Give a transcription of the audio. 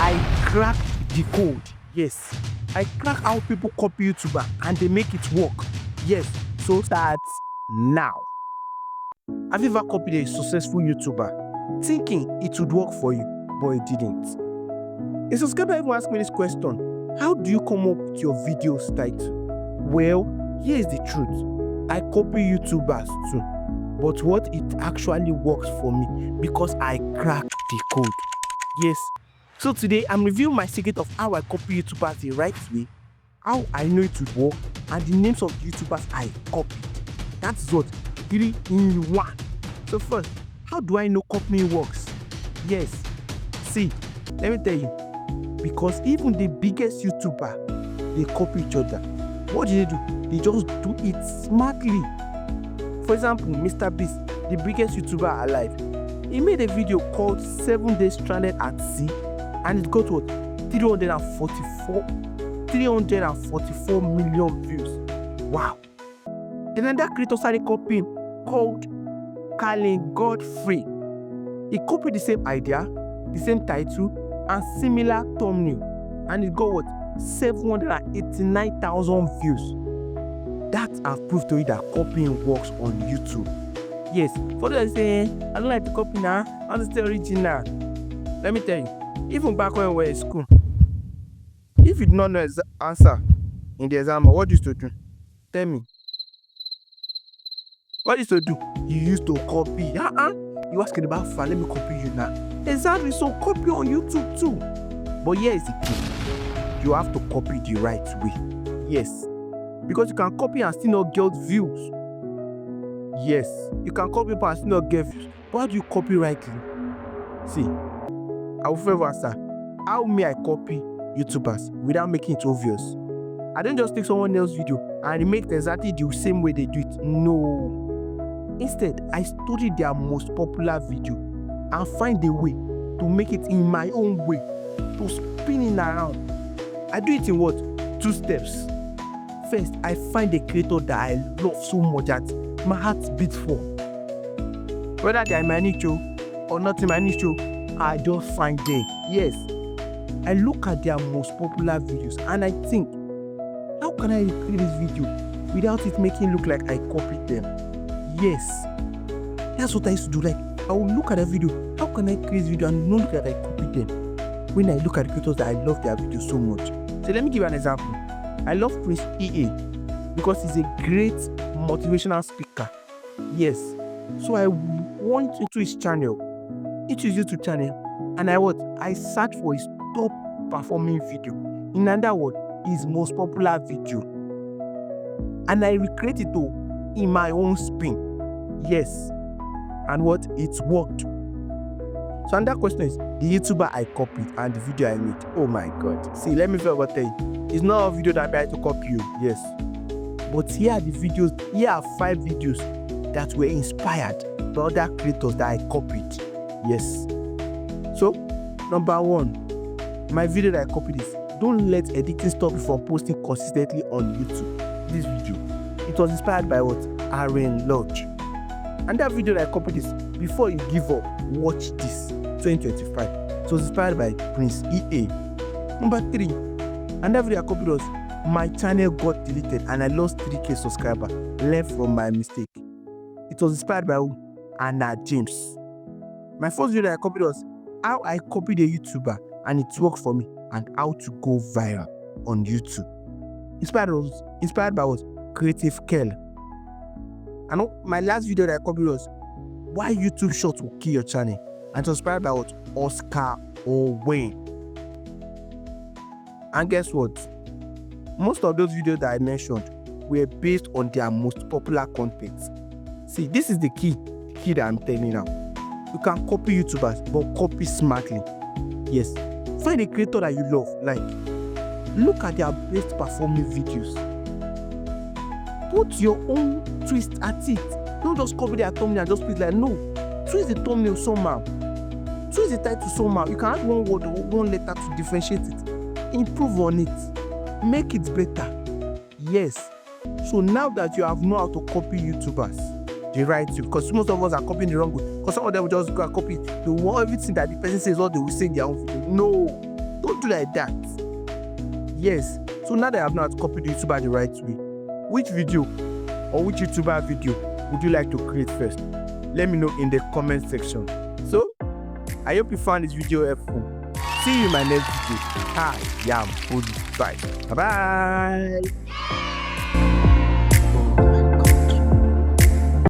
I cracked the code. Yes, I crack how people copy YouTuber and they make it work. Yes, so start now. Have you ever copied a successful YouTuber thinking it would work for you, but it didn't? A subscriber even asked me this question: how do you come up with your videos title? Well, here's the truth. I copy YouTubers too, but what it actually works for me because I cracked the code. Yes. So today I'm reviewing my secret of how I copy YouTubers the right way, how I know it would work, and the names of YouTubers I copied. That's what 3 in 1. So first, how do I know copying works? Yes. See, let me tell you. Because even the biggest YouTuber, they copy each other. What do? They just do it smartly. For example, Mr. Beast, the biggest YouTuber alive, he made a video called 7 Days Stranded at Sea, and it got what? 344 million views. Wow. Then another creator started copying called Colin Godfrey. He copied the same idea, the same title, and similar thumbnail, and it got what? 789,000 views. That have proved to you that copying works on YouTube. Yes, for those saying, I don't like to copy now, I want to stay original. Let me tell you, even back when we were in school, if you did not know the answer in the exam, what you used to do? Tell me. What you used to do? You used to copy. You asking about fun, let me copy you now. Exactly, so copy on YouTube too. But here is the key. You have to copy the right way. Yes. Because you can copy and still not get views. Yes. You can copy and still not get views. But how do you copy rightly? See, I will favor answer. How may I copy YouTubers without making it obvious? I don't just take someone else's video and make it exactly the same way they do it. No. Instead, I study their most popular video and find a way to make it in my own way, to spin it around. I do it in what? 2 steps. First, I find a creator that I love so much that my heart beats for. Whether they are in my niche or not in my niche, I just find them. Yes. I look at their most popular videos and I think, how can I recreate this video without it making it look like I copied them? Yes. That's what I used to do. Like, I will look at a video. How can I create this video and not look like I copied them? When I look at the creators that I love their videos so much. So let me give you an example. I love Prince EA because he's a great motivational speaker. Yes. So I went into his YouTube channel, and I searched for his top performing video. In other words, his most popular video. And I recreated it in my own spin. Yes. And it worked. So another question is the YouTuber I copied and the video I made. Oh my God. See, let me tell you. It's not a video that I tried to copy you. Yes. But here are the videos. Here are 5 videos that were inspired by other creators that I copied. Yes. So, number 1, my video that I copied is don't let editing stop you from posting consistently on YouTube. This video, it was inspired by Aaron Lodge. And that video that I copied is before you give up, watch this. 2025. It was inspired by Prince EA. Number 3, another video I copied was my channel got deleted and I lost 3K subscribers. Learn from my mistake. It was inspired by Anna James. My first video that I copied was how I copied a YouTuber and it worked for me and how to go viral on YouTube. Inspired by Creative Kell. And my last video that I copied was why YouTube Shorts will kill your channel. And it was inspired by Oscar Owen. And guess what? Most of those videos that I mentioned were based on their most popular content. See, this is the key that I'm telling you now. You can copy YouTubers, but copy smartly. Yes. Find a creator that you love. Like, look at their best performing videos. Put your own twist at it. Don't just copy their thumbnail and just put it like, no. Twist the thumbnail somehow. Twist the title somehow. You can add one word or one letter to differentiate it. Improve on it. Make it better. Yes. So now that you have known how to copy YouTubers the right way, because most of us are copying the wrong way. Because some of them will just go and copy everything that the person says, what they will say in their own video. No. Don't do like that. Yes, so now that I have not copied the YouTuber the right way, which video or which YouTuber video would you like to create first? Let me know in the comment section. So, I hope you found this video helpful. See you in my next video. I am Boluvibes. Bye bye.